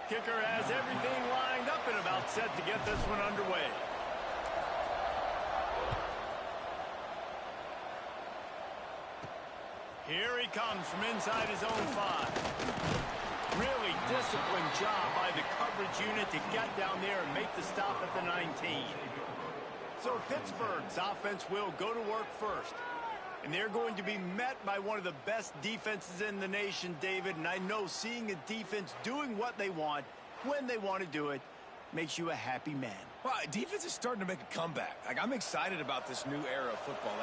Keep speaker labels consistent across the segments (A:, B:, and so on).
A: Kicker has everything lined up and about set to get this one underway. Here he comes from inside his own 5. Really disciplined job by the coverage unit to get down there and make the stop at the 19. So Pittsburgh's offense will go to work first. And they're going to be met by one of the best defenses in the nation, David. And I know seeing a defense doing what they want, when they want to do it, makes you a happy man.
B: Well, defense is starting to make a comeback. I'm excited about this new era of football.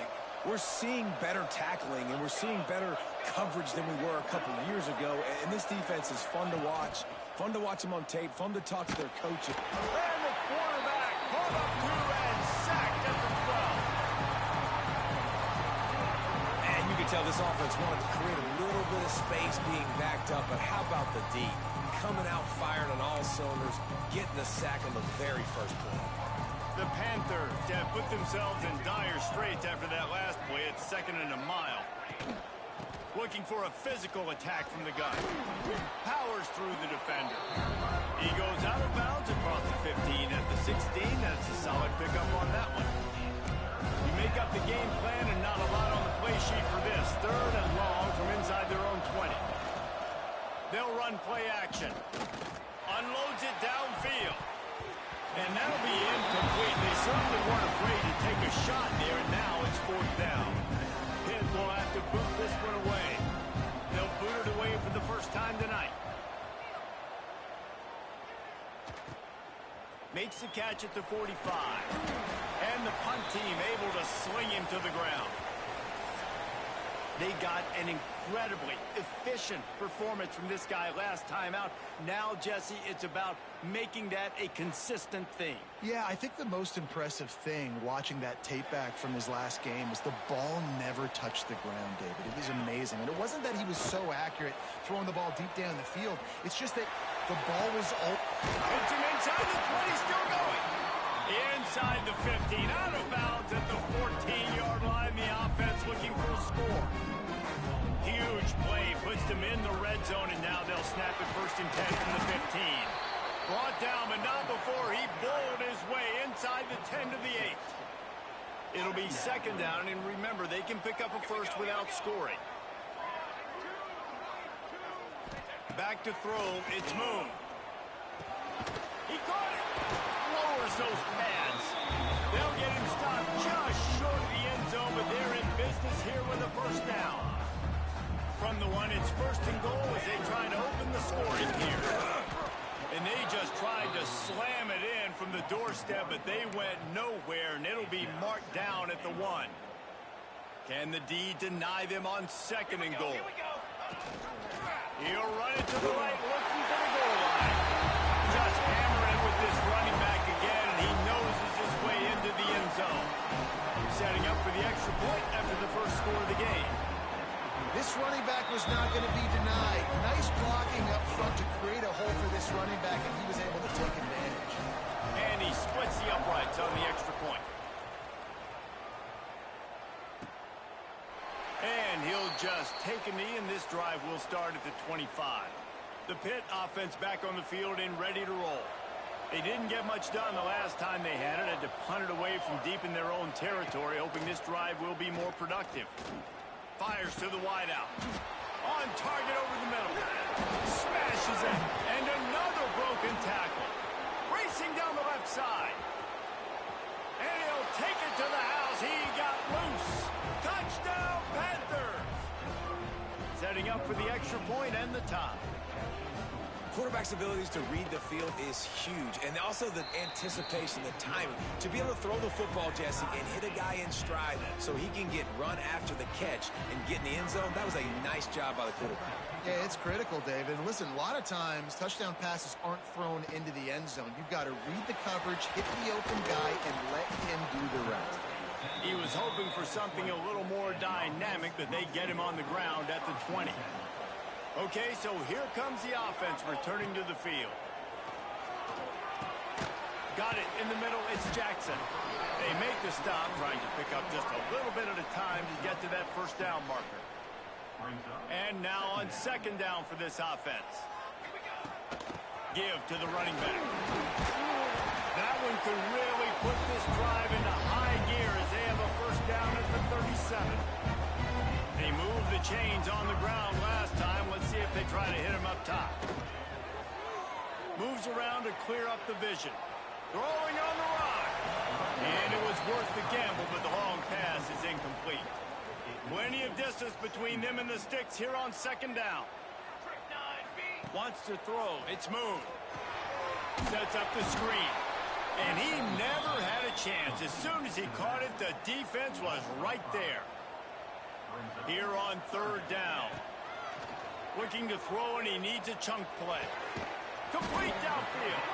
B: We're seeing better tackling, and we're seeing better coverage than we were a couple of years ago. And this defense is fun to watch them on tape, fun to talk to their coaches.
A: And the quarterback caught up to and sacked at the 12.
B: And you can tell this offense wanted to create a little bit of space being backed up, but how about the D? Coming out firing on all cylinders, getting the sack on the very first play.
A: The Panthers have put themselves in dire straits after that last play at 2nd and a mile. Looking for a physical attack from the gun. Powers through the defender. He goes out of bounds across the 15 at the 16. That's a solid pickup on that one. You make up the game plan and not a lot on the play sheet for this. 3rd and long from inside their own 20. They'll run play action. Unloads it downfield. And that'll be incomplete. They certainly weren't afraid to take a shot there, and now it's 4th down. Pitt will have to boot this one away. They'll boot it away for the first time tonight. Makes the catch at the 45. And the punt team able to sling him to the ground. They got an incredibly efficient performance from this guy last time out. Now, Jesse, it's about making that a consistent thing.
C: Yeah, I think the most impressive thing watching that tape back from his last game was the ball never touched the ground, David. It was amazing. And it wasn't that he was so accurate throwing the ball deep down the field. It's just that the ball was
A: Hits him inside the 20, still going. Inside the 15, out of bounds at the 14-yard line. The offense looking for a score. Huge play, puts them in the red zone, and now they'll snap it 1st and 10 from the 15. Brought down, but not before he bowled his way inside the 10 to the 8. It'll be 2nd down, and remember, they can pick up a first without scoring. Back to throw, it's Moon. He caught it. Lowers those pads. They'll get him stopped just short of the end zone, but they're in business here with a 1st down. From the 1, it's 1st and goal as they try to open the scoring here. And they just tried to slam it in from the doorstep, but they went nowhere, and it'll be marked down at the 1. Can the D deny them on 2nd and goal? He'll run it to the right, looking for the goal line. Just hammering with this running back again, and he noses his way into the end zone. Setting up for the extra point after the first score of the game.
C: This running back was not going to be denied. Nice blocking up front to create a hole for this running back, and he was able to take advantage.
A: And he splits the uprights on the extra point. And he'll just take a knee, and this drive will start at the 25. The Pitt offense back on the field and ready to roll. They didn't get much done the last time they had it. Had to punt it away from deep in their own territory, hoping this drive will be more productive. Fires to the wideout. On target over the middle. Smashes it. And another broken tackle. Racing down the left side. And he'll take it to the house. He got loose. Touchdown, Panthers. Setting up for the extra point and the tie.
B: Quarterback's abilities to read the field is huge, and also the anticipation, the timing. To be able to throw the football, Jesse, and hit a guy in stride so he can get run after the catch and get in the end zone, that was a nice job by the quarterback.
C: Yeah, it's critical, David. Listen, a lot of times, touchdown passes aren't thrown into the end zone. You've got to read the coverage, hit the open guy, and let him do the rest.
A: He was hoping for something a little more dynamic, but they get him on the ground at the 20. Okay, so here comes the offense returning to the field. Got it in the middle, it's Jackson. They make the stop, trying to pick up just a little bit at a time to get to that 1st down marker. And now on 2nd down for this offense. Give to the running back. That one could really put this drive into high gear as they have a first down at the 37. They moved the chains on the ground last time. Let's see if they try to hit him up top. Moves around to clear up the vision. Throwing on the run. And it was worth the gamble, but the long pass is incomplete. Plenty of distance between them and the sticks here on second down. Wants to throw. It's moved. Sets up the screen. And he never had a chance. As soon as he caught it, the defense was right there. Here on third down. Looking to throw, and he needs a chunk play. Complete downfield.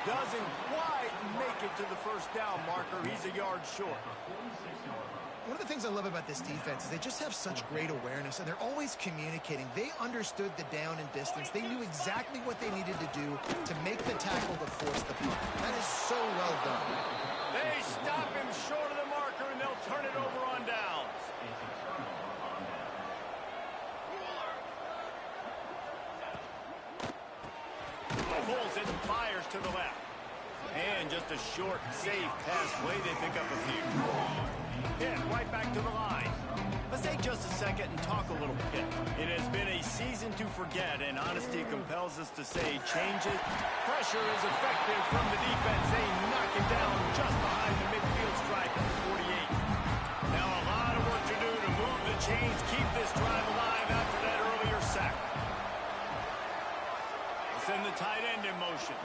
A: Doesn't quite make it to the first down marker. He's a yard short.
C: One of the things I love about this defense is they just have such great awareness, and they're always communicating. They understood the down and distance. They knew exactly what they needed to do to make the tackle to force the punt. That is so well done.
A: They stop him short of the marker, and they'll turn it over on downs. Pulls it and fires to the left. And just a short, safe pass play. They pick up a few. Pitt right back to the line. Let's take just a second and talk a little Pitt. It has been a season to forget, and honesty compels us to say change it. Pressure is effective from the defense. They knock it down just behind the midfield stripe at the 48. Now a lot of work to do to move the chains, keep this drive alive after that earlier sack. Send the tight end in motion.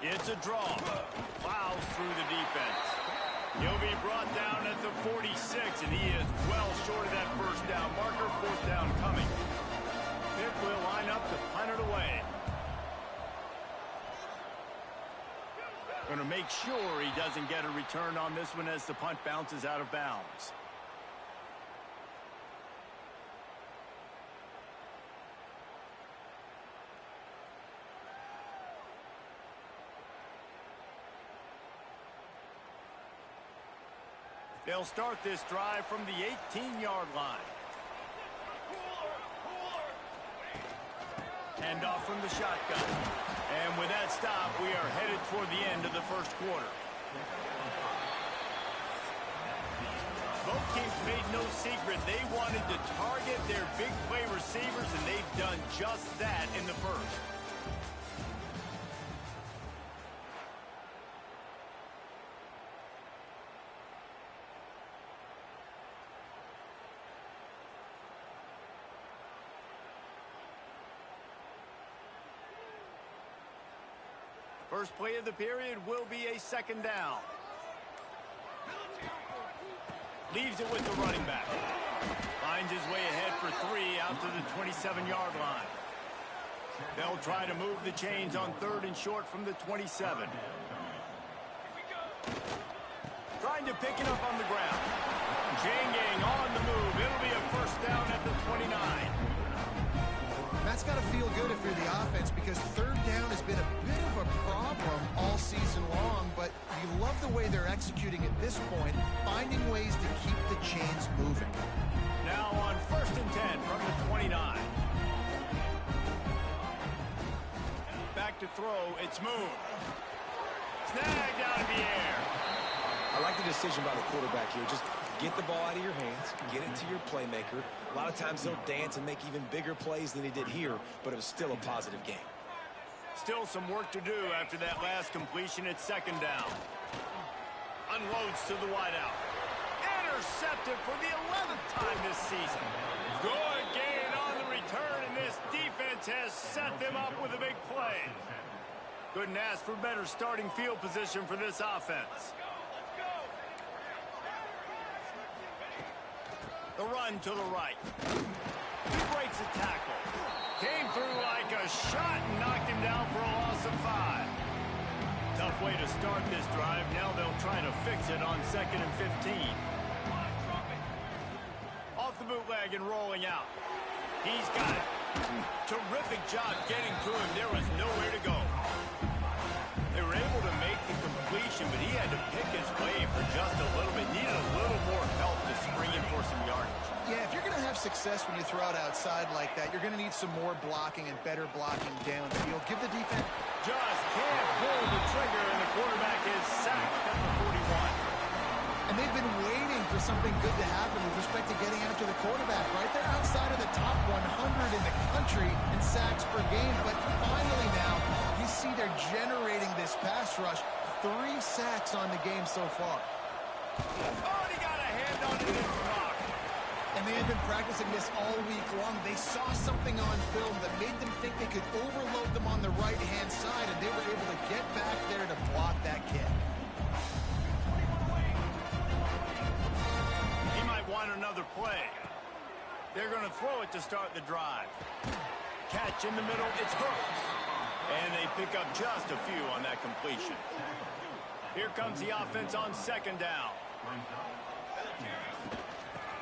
A: It's a draw. Plows through the defense. He'll be brought down at the 46, and he is well short of that first down marker. Fourth down coming. Pitt will line up to punt it away. Going to make sure he doesn't get a return on this one as the punt bounces out of bounds. They'll start this drive from the 18-yard line. Hand off from the shotgun. And with that stop, we are headed toward the end of the first quarter. Both teams made no secret. They wanted to target their big play receivers, and they've done just that in the first. First play of the period will be a second down. Leaves it with the running back. Finds his way ahead for 3 out to the 27-yard line. They'll try to move the chains on third and short from the 27. Trying to pick it up on the ground. Chain gang on the move. It'll be a first down at the 29.
C: That's got to feel good if you're the offense, because third down has been a bit of a problem all season long, but you love the way they're executing at this point, finding ways to keep the chains moving.
A: Now on first and 10 from the 29. Back to throw. It's moved. Snagged out of the air.
B: I like the decision by the quarterback here. Just get the ball out of your hands, get it to your playmaker. A lot of times they'll dance and make even bigger plays than he did here, but it was still a positive game.
A: Still some work to do after that last completion at second down. Unloads to the wideout. Intercepted for the 11th time this season. Good gain on the return, and this defense has set them up with a big play. Couldn't ask for better starting field position for this offense. The run to the right. He breaks a tackle. Came through like a shot and knocked him down for a loss of 5. Tough way to start this drive. Now they'll try to fix it on second and 15. Off the bootleg and rolling out. He's got it. Terrific job getting to him. There was nowhere to go. They were able to make the completion, but he had to pick his way for just a little bit. Needed a little more help to spring him for some yardage.
C: Yeah, if you're going to have success when you throw it outside like that. You're going to need some more blocking and better blocking downfield. Give the defense...
A: Just can't pull the trigger, and the quarterback is sacked at the 41.
C: And they've been waiting for something good to happen with respect to getting after the quarterback, right? They're outside of the top 100 in the country in sacks per game, but finally now you see they're generating this pass rush. 3 sacks on the game so far.
A: Oh, he got a hand on it and blocked.
C: And they had been practicing this all week long. They saw something on film that made them think they could overload them on the right-hand side, and they were able to get back there to block that kick.
A: He might want another play. They're going to throw it to start the drive. Catch in the middle, it's Hurts. And they pick up just a few on that completion. Here comes the offense on second down.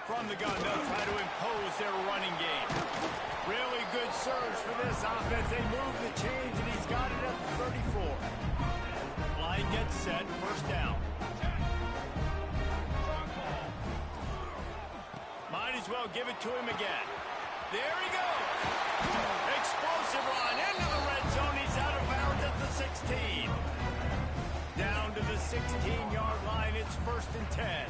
A: From the gun, they'll try to impose their running game. Really good surge for this offense. They move the chains, and he's got it at the 34. Line gets set, first down. Might as well give it to him again. There he goes. Explosive run into the red zone. He's out of bounds at the 16. Down to the 16-yard line. It's 1st and 10.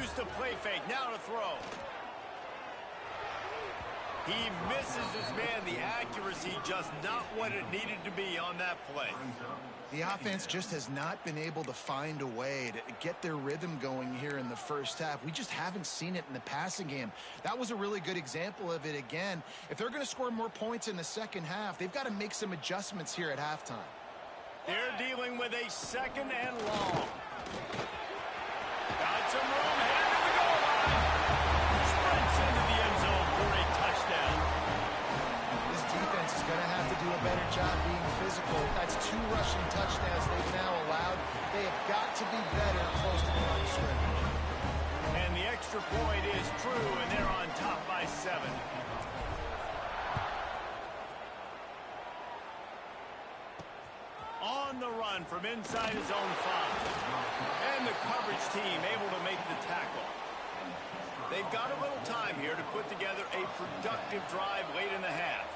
A: Used the play fake. Now to throw. He misses his man. The accuracy just not what it needed to be on that play.
C: The offense just has not been able to find a way to get their rhythm going here in the first half. We just haven't seen it in the passing game. That was a really good example of it again. If they're going to score more points in the second half, they've got to make some adjustments here at halftime.
A: They're dealing with a 2nd and long. Got some room, headed to the goal line. Sprints into the end zone for a touchdown.
C: This defense is going to have to do a better job being physical. That's 2 rushing touchdowns they've now allowed. They have got to be better close to the line of scrimmage.
A: And the extra point is true, and they're on top by 7. On the run from inside his own 5. And the coverage team able to make the tackle. They've got a little time here to put together a productive drive late in the half.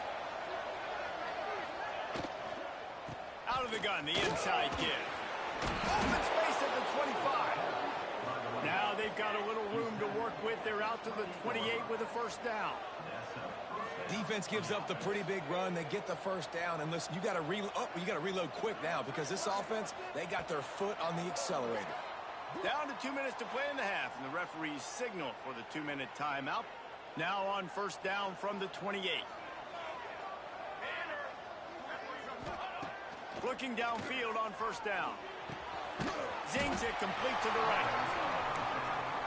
A: Out of the gun, the inside give. Open space at the 25. Now they've got a little room to work with. They're out to the 28 with a first down.
B: Defense gives up the pretty big run. They get the first down. And listen, you got to reload quick now because this offense, they got their foot on the accelerator.
A: Down to 2 minutes to play in the half, and the referees signal for the 2-minute timeout. Now on first down from the 28. Looking downfield on first down. Zings it complete to the right.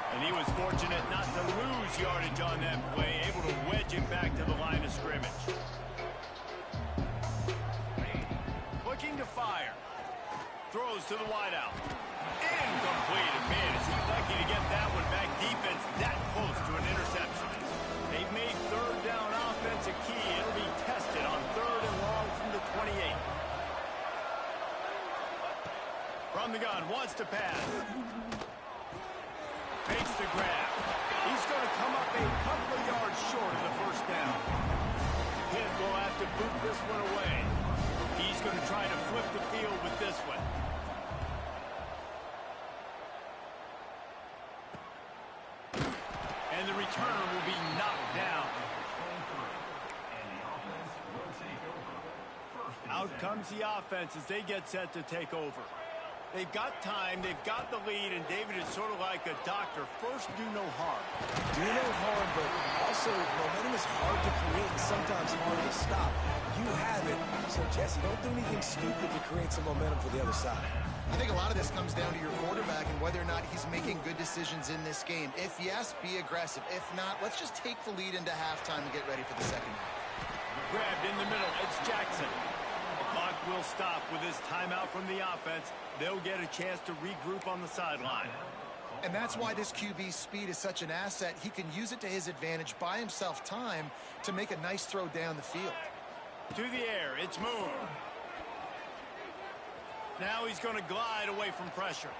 A: And he was fortunate not to lose yardage on that play, able to wedge it back to the line of scrimmage. Looking to fire. Throws to the wideout. Incomplete. And man, is he lucky to get that one back. Defense that close to an interception. They've made third down offense a key. It'll be tested on 3rd and long from the 28. From the gun, wants to pass. Makes the grab. He's going to come up a couple of yards short of the first down. Pitt will have to boot this one away. He's going to try to flip the field with this one. And the returner will be knocked down. Out comes the offense as they get set to take over. They've got time, they've got the lead, and David is sort of like a doctor. First, do no harm.
B: Do no harm, but also momentum is hard to create and sometimes hard to stop. You have it, so Jesse, don't do anything stupid to create some momentum for the other side.
C: I think a lot of this comes down to your quarterback and whether or not he's making good decisions in this game. If yes, be aggressive. If not, let's just take the lead into halftime and get ready for the second half.
A: Grabbed in the middle, it's Jackson. Clock will stop with this timeout from the offense. They'll get a chance to regroup on the sideline.
C: And that's why this QB's speed is such an asset. He can use it to his advantage, buy himself time to make a nice throw down the field.
A: To the air, it's Moon. Now he's going to glide away from pressure.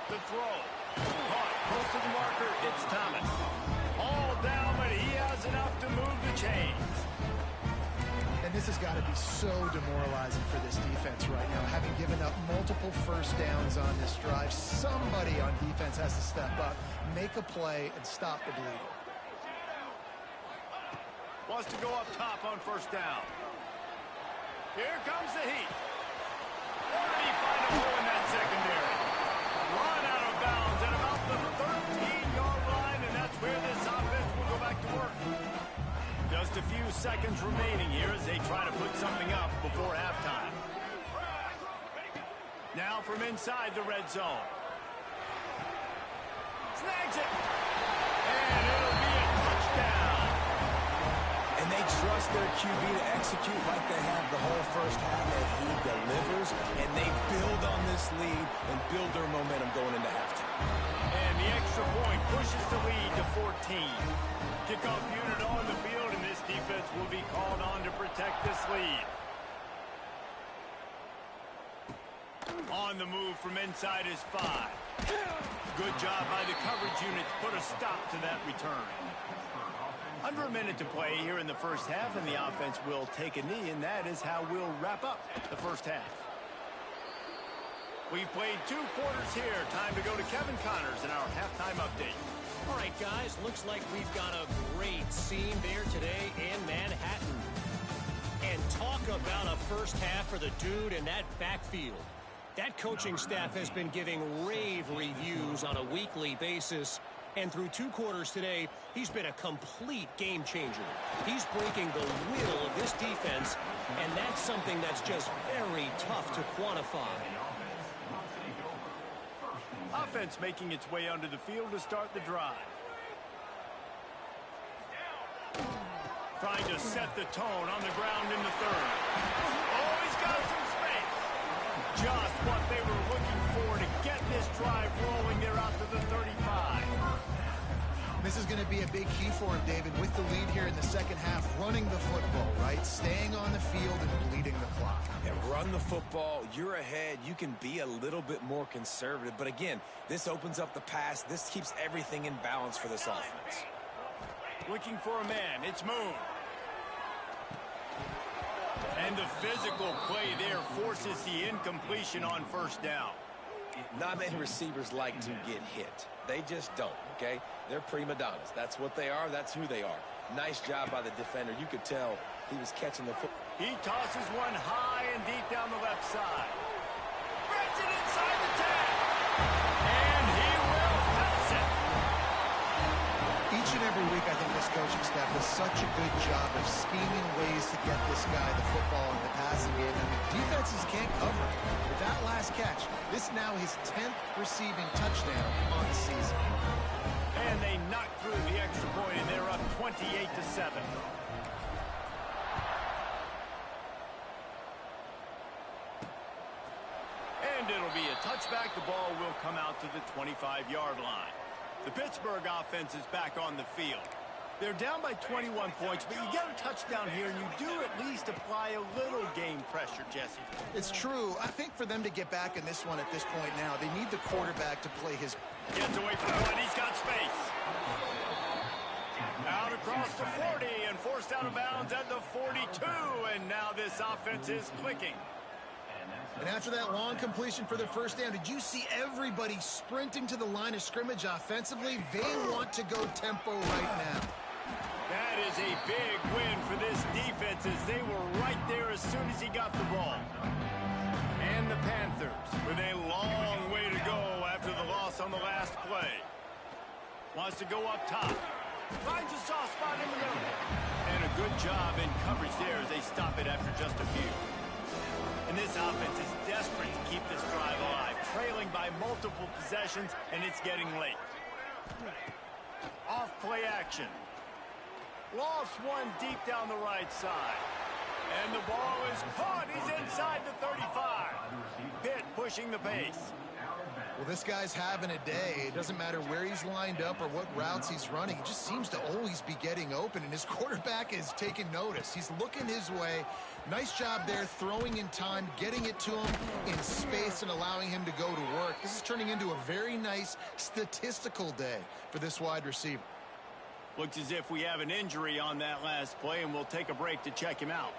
A: The throw. Caught. Close to the marker, it's Thomas. All down, but he has enough to move the chains.
C: And this has got to be so demoralizing for this defense right now. Having given up multiple first downs on this drive, somebody on defense has to step up, make a play, and stop the bleeding.
A: Wants to go up top on first down. Here comes the heat. Where did he find a hole in that secondary? Run out of bounds at about the 13-yard line, and that's where this offense will go back to work. Just a few seconds remaining here as they try to put something up before halftime. Now from inside the red zone. Snags it. And it'll be a touchdown.
B: And they trust their QB to execute like they have the whole first half, and he delivers, and they build on this lead and build their momentum going into halftime.
A: And the extra point pushes the lead to 14. Kickoff unit on the field, and this defense will be called on to protect this lead. On the move from inside is 5. Good job by the coverage unit to put a stop to that return. Under a minute to play here in the first half, and the offense will take a knee, and that is how we'll wrap up the first half. We've played 2 quarters here. Time to go to Kevin Connors in our halftime update.
D: All right, guys, looks like we've got a great scene there today in Manhattan. And talk about a first half for the dude in that backfield. That coaching staff has been giving rave reviews on a weekly basis. And through 2 quarters today, he's been a complete game changer. He's breaking the will of this defense, and that's something that's just very tough to quantify.
A: Offense making its way onto the field to start the drive. Trying to set the tone on the ground in the third. Oh, he's got some space. Just what they were looking for to get this drive rolling. They're out to the 35.
C: This is going to be a big key for him, David, with the lead here in the second half, running the football, right? Staying on the field and bleeding the clock.
B: Yeah, run the football. You're ahead. You can be a little bit more conservative. But again, this opens up the pass. This keeps everything in balance for this offense.
A: Looking for a man. It's Moon. And the physical play there forces the incompletion on first down.
B: Not many receivers like to get hit. They just don't, okay? They're prima donnas. That's what they are. That's who they are. Nice job by the defender. You could tell he was catching the football.
A: He tosses one high and deep down the left side. Spreads it inside the 10. And he will pass it.
C: Each and every week, I think this coaching staff does such a good job of scheming ways to get this guy the football in the passing game. I mean, defenses can't cover it. With that last catch, this now his 10th receiving touchdown on the season.
A: And they knock through the extra point, and they're up 28-7. And it'll be a touchback. The ball will come out to the 25-yard line. The Pittsburgh offense is back on the field. They're down by 21 points, but you get a touchdown here, and you do at least apply a little game pressure, Jesse.
C: It's true. I think for them to get back in this one at this point now, they need the quarterback to play his...
A: Gets away from one. He's got space. Out across the 40 and forced out of bounds at the 42, and now this offense is clicking.
C: And after that long completion for the first down, did you see everybody sprinting to the line of scrimmage offensively? They want to go tempo right now.
A: That is a big win for this defense as they were right there as soon as he got the ball. And the Panthers with a long way to go after the loss on the last play. Wants to go up top. Finds a soft spot in the middle. And a good job in coverage there as they stop it after just a few. And this offense is desperate to keep this drive alive, trailing by multiple possessions, and it's getting late. Off play action. Lost one deep down the right side. And the ball is caught. He's inside the 35. Pitt pushing the pace.
C: Well, this guy's having a day. It doesn't matter where he's lined up or what routes he's running. He just seems to always be getting open, and his quarterback is taking notice. He's looking his way. Nice job there, throwing in time, getting it to him in space and allowing him to go to work. This is turning into a very nice statistical day for this wide receiver.
A: Looks as if we have an injury on that last play, and we'll take a break to check him out.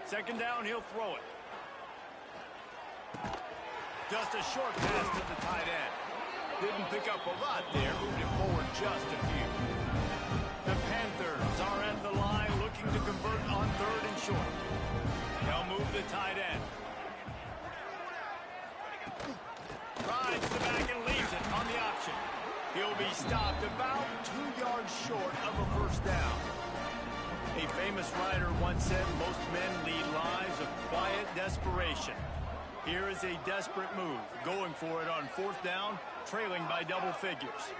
A: Second down, he'll throw it. Just a short pass to the tight end. Didn't pick up a lot there, moved it forward just a few. The Panthers are at the line looking to convert on 3rd and short. They'll move the tight end. Rides the back and leaves it on the option. He'll be stopped about 2 yards short of a first down. A famous writer once said most men lead lives of quiet desperation. Here is a desperate move, going for it on 4th down, trailing by double figures.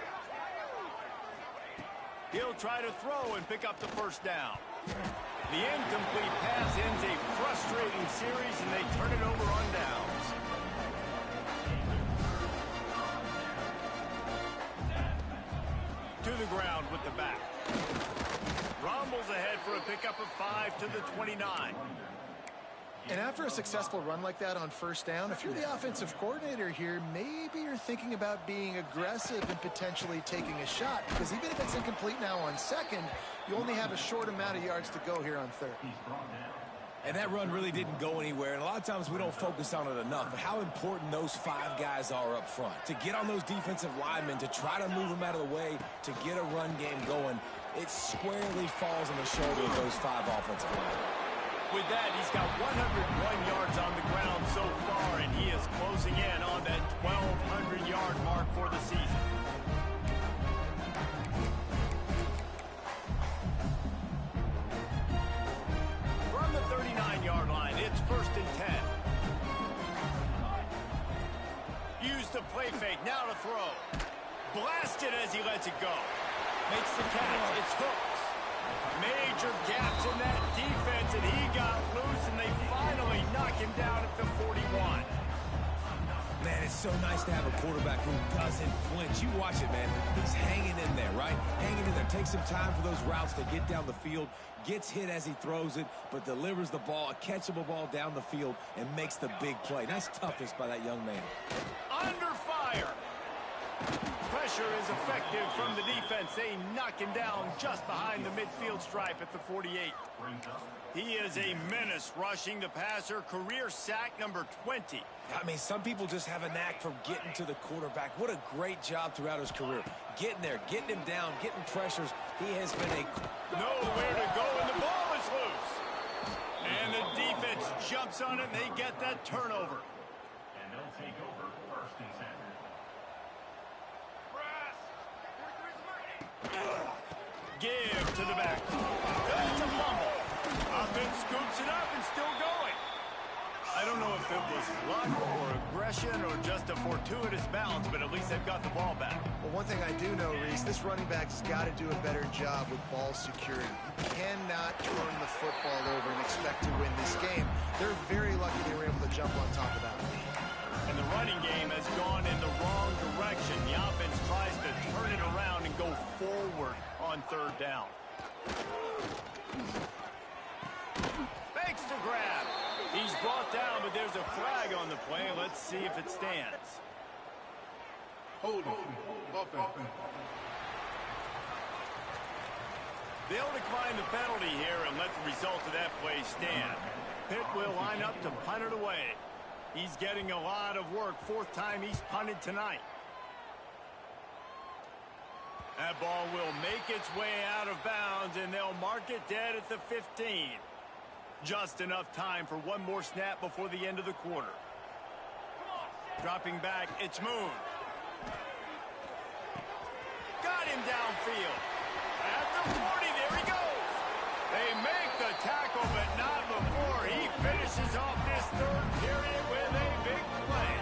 A: He'll try to throw and pick up the first down. The incomplete pass ends a frustrating series, and they turn it over on downs. To the ground with the back. Rumbles ahead for a pickup of 5 to the 29.
C: And after a successful run like that on first down, if you're the offensive coordinator here, maybe you're thinking about being aggressive and potentially taking a shot, because even if it's incomplete now on 2nd, you only have a short amount of yards to go here on 3rd.
B: And that run really didn't go anywhere, and a lot of times we don't focus on it enough, but how important those 5 guys are up front. To get on those defensive linemen, to try to move them out of the way, to get a run game going, it squarely falls on the shoulder of those 5 offensive linemen.
A: With that, he's got 101 yards on the ground so far, and he is closing in on that 1,200-yard mark for the season. From the 39-yard line, it's 1st and 10. Use the play fake, now to throw. Blasted as he lets it go. Makes the catch, it's hooked. Major gaps in that defense, and he got loose, and they finally knock him down at the 41.
B: Man, it's so nice to have a quarterback who doesn't flinch. You watch it, man. He's hanging in there, right? Hanging in there. Takes some time for those routes to get down the field. Gets hit as he throws it, but delivers the ball, a catchable ball down the field, and makes the big play. Nice toughness by that young man.
A: Under fire. Pressure is effective from the defense. They knock him down just behind the midfield stripe at the 48. He is a menace rushing the passer. Career sack number 20.
B: I mean, some people just have a knack for getting to the quarterback. What a great job throughout his career. Getting there, getting him down, getting pressures. He has been a...
A: Nowhere to go, and the ball is loose. And the defense jumps on it, and they get that turnover.
E: And they'll take over 1st and 10.
A: Give to the back. That's a fumble. Offense scoops it up and still going. I don't know if it was luck or aggression or just a fortuitous bounce, but at least they've got the ball back.
C: Well, one thing I do know, Reese, this running back's got to do a better job with ball security. You cannot turn the football over and expect to win this game. They're very lucky they were able to jump on top of that.
A: And the running game has gone in the wrong direction. The offense tries to turn it around and go forward on 3rd down. Makes the grab. He's brought down, but there's a flag on the play. Let's see if it stands.
F: Hold on. Offense.
A: They'll decline the penalty here and let the result of that play stand. Pitt will line up to punt it away. He's getting a lot of work. 4th time he's punted tonight. That ball will make its way out of bounds, and they'll mark it dead at the 15. Just enough time for one more snap before the end of the quarter. Dropping back, it's Moon. Got him downfield. At the 40, there he goes. They make the tackle, but not before he finishes off this 3rd period with a big play.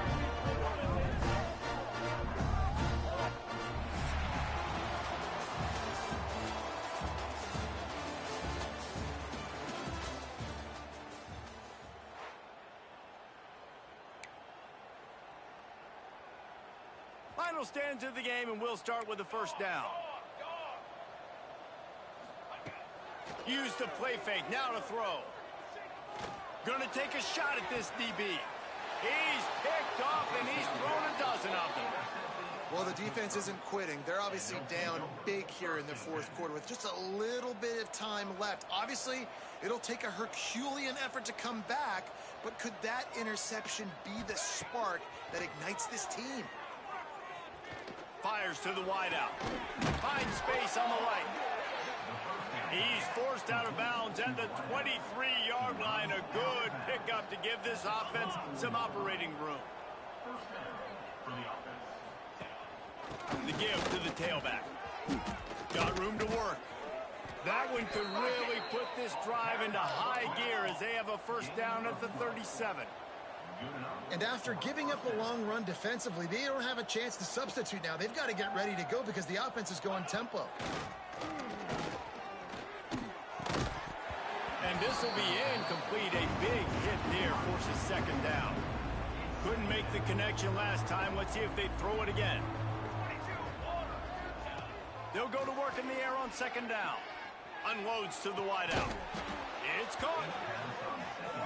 A: Final stands of the game, and we'll start with the first down. Use the play fake. Now to throw. Going to take a shot at this DB. He's picked off, and he's thrown a dozen of them.
C: Well, the defense isn't quitting. They're obviously down big here in the fourth quarter with just a little bit of time left. Obviously, it'll take a Herculean effort to come back, but could that interception be the spark that ignites this team?
A: Fires to the wideout. Finds space on the right. He's forced out of bounds at the 23-yard line. A good pickup to give this offense some operating room. The give to the tailback. Got room to work. That one could really put this drive into high gear as they have a first down at the 37.
C: And after giving up a long run defensively, they don't have a chance to substitute now. They've got to get ready to go because the offense is going tempo.
A: And this will be incomplete. A big hit there forces second down. Couldn't make the connection last time. Let's see if they throw it again. They'll go to work in the air on second down. Unloads to the wideout. It's caught.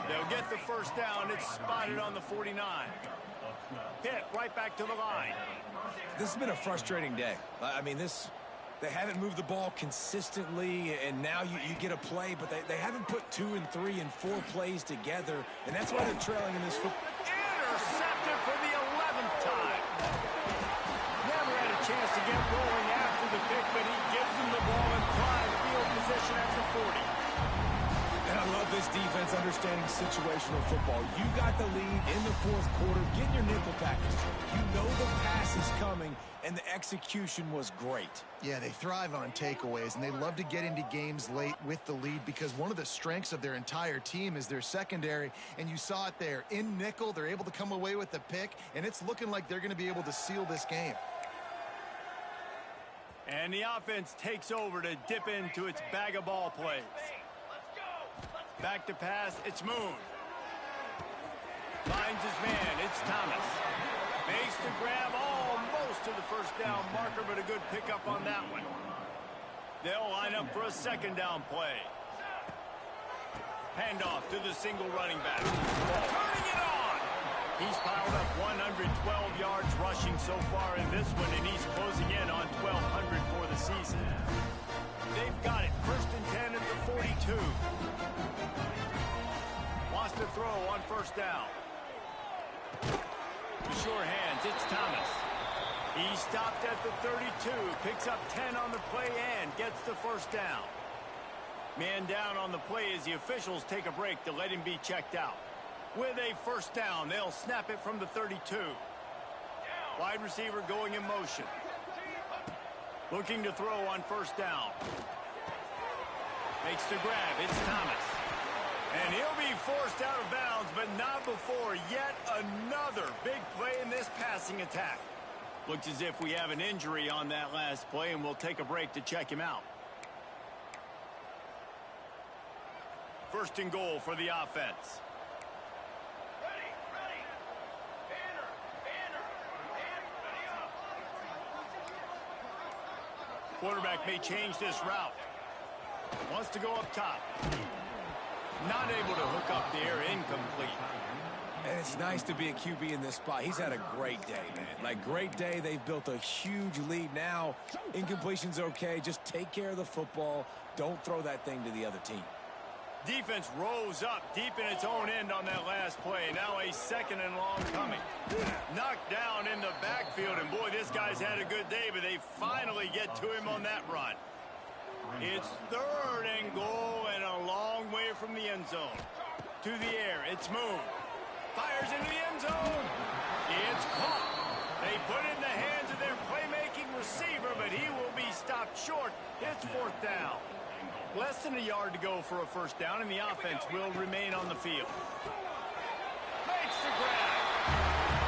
A: They'll get the first down. It's spotted on the 49. Pitt right back to the line.
B: This has been a frustrating day. I mean, they haven't moved the ball consistently, and now you get a play, but they haven't put 2 and 3 and 4 plays together, and that's why they're trailing in this football.
A: Intercepted for the 11th time. Never had a chance to get rolling after the pick, but he gives them the ball in prime field position at the 40.
B: And I love this defense understanding situational football. You got the lead in the fourth quarter. Get your nickel packages. You know the pass is coming, and the execution was great.
C: Yeah, they thrive on takeaways, and they love to get into games late with the lead because one of the strengths of their entire team is their secondary, and you saw it there. In nickel, they're able to come away with the pick, and it's looking like they're going to be able to seal this game.
A: And the offense takes over to dip into its bag of ball plays. Back to pass, it's Moon. Finds his man, it's Thomas. Makes the grab almost to the first down marker, but a good pickup on that one. They'll line up for a second down play. Handoff to the single running back. Turning it on! He's piled up 112 yards rushing so far in this one, and he's closing in on 1,200 for the season. They've got it. First and 10 at the 42. Wants to throw on first down. The sure hands, it's Thomas. He stopped at the 32, picks up 10 on the play and gets the first down. Man down on the play as the officials take a break to let him be checked out. With a first down, they'll snap it from the 32. Wide receiver going in motion. Looking to throw on first down. Makes the grab, it's Thomas. And he'll be forced out of bounds, but not before yet another big play in this passing attack. Looks as if we have an injury on that last play, and we'll take a break to check him out. First and goal for the offense. Quarterback may change this route. Wants to go up top. Not able to hook up the air, incomplete.
B: And it's nice to be a QB in this spot. He's had a great day, man. Like, great day. They've built a huge lead now. Incompletion's okay. Just take care of the football. Don't throw that thing to the other team.
A: Defense rose up deep in its own end on that last play. Now a second and long coming. Knocked down in the backfield, and boy, this guy's had a good day, but they finally get to him on that run. It's third and goal and a long way from the end zone. To the air, it's Moon. Fires into the end zone. It's caught. They put it in the hands of their playmaking receiver, but he will be stopped short. It's fourth down. Less than a yard to go for a first down, and the offense will remain on the field. Makes the grab.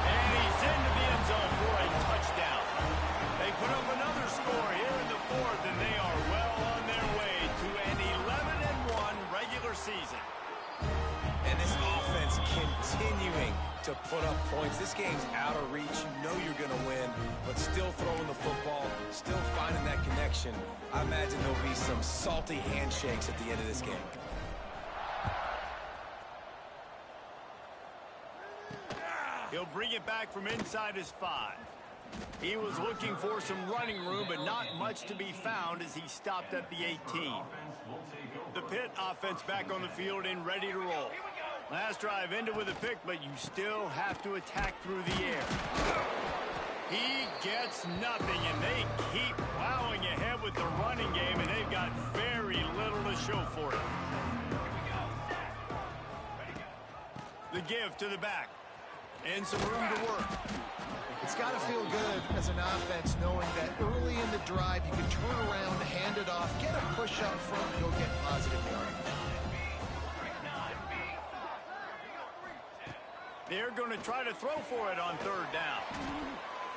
A: And he's into the end zone for a touchdown. They put up another score here in the fourth, and they are well on their way to an 11-1 regular season.
B: And this offense offense continuing to put up points. This game's out of reach. You know you're going to win, but still throwing the football, still finding that connection. I imagine there'll be some salty handshakes at the end of this game.
A: He'll bring it back from inside his 5. He was looking for some running room, but not much to be found as he stopped at the 18. The Pitt offense back on the field and ready to roll. Last drive ended with a pick, but you still have to attack through the air. He gets nothing, and they keep plowing ahead with the running game, and they've got very little to show for it. The give to the back. And some room to work.
C: It's got to feel good as an offense knowing that early in the drive you can turn around, hand it off, get a push up front, and go get positive yardage.
A: They're going to try to throw for it on 3rd down.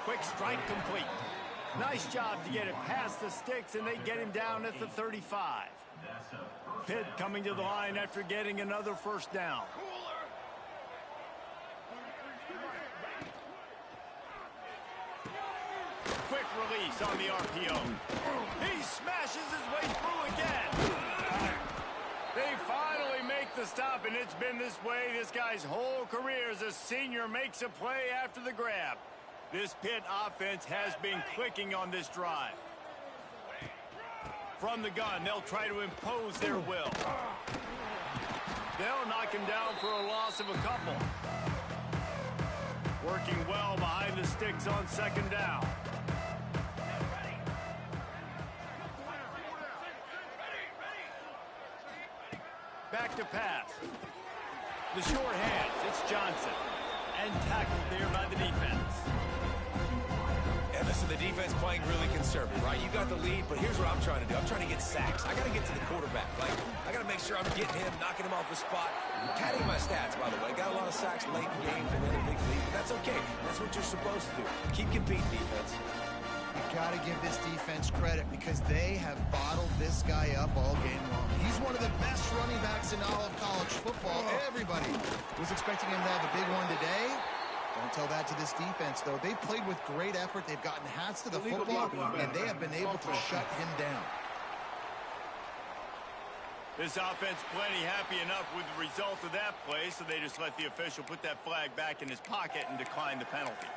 A: Quick strike complete. Nice job to get it past the sticks, and they get him down at the 35. Pitt coming to the line after getting another 1st down. Quick release on the RPO. He smashes his way through again. They finally make the stop, and it's been this way this guy's whole career as a senior makes a play after the grab. This Pitt offense has been clicking on this drive. From the gun, they'll try to impose their will. They'll knock him down for a loss of a couple. Working well behind the sticks on 2nd down. Back to pass. The short hands, it's Johnson. And tackled there by the defense.
B: And listen, the defense playing really conservative, right? You got the lead, but here's what I'm trying to do. I'm trying to get sacks. I got to get to the quarterback. I got to make sure I'm getting him, knocking him off the spot. Padding my stats, by the way. Got a lot of sacks late in games and then a big lead, but that's okay. That's what you're supposed to do. Keep competing, defense.
C: You got to give this defense credit because they have bottled this guy up all game long. He's one of the best running backs in all of college football. Everybody was expecting him to have a big one today. Don't tell that to this defense, though. They've played with great effort. They've gotten hats to the football, and they have been able to shut him down.
A: This offense plenty happy enough with the result of that play, so they just let the official put that flag back in his pocket and decline the penalty.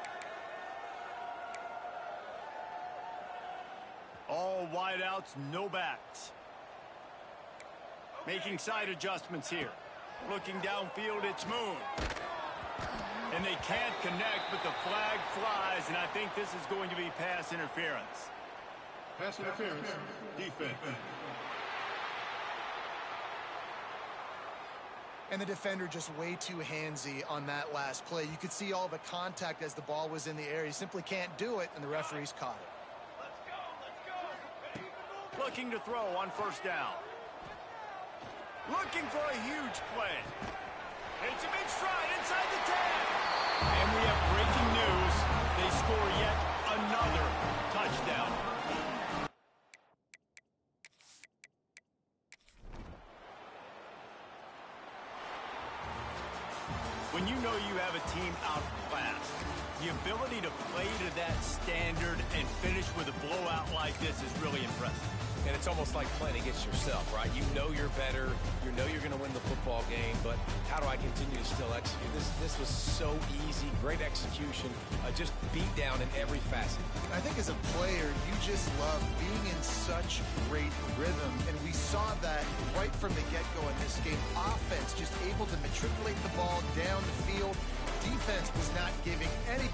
A: All wideouts, no backs. Making side adjustments here. Looking downfield, it's Moon. And they can't connect, but the flag flies, and I think this is going to be pass interference.
F: Pass interference. Defense.
C: And the defender just way too handsy on that last play. You could see all the contact as the ball was in the air. He simply can't do it, and the referees caught it.
A: Looking to throw on 1st down. Looking for a huge play. It's him in stride inside the 10. And we have breaking news. They score yet another touchdown. When you know you have a team outclassed, the ability to play to that standard and finish with a blowout like this is really impressive.
B: And it's almost like playing against yourself, right? You know you're better. You know you're going to win the football game, but how do I continue to still execute? This was so easy. Great execution. Just beat down in every facet.
C: I think as a player, you just love being in such great rhythm, and we saw that right from the get-go in this game. Offense just able to matriculate the ball down the field. Defense was not giving any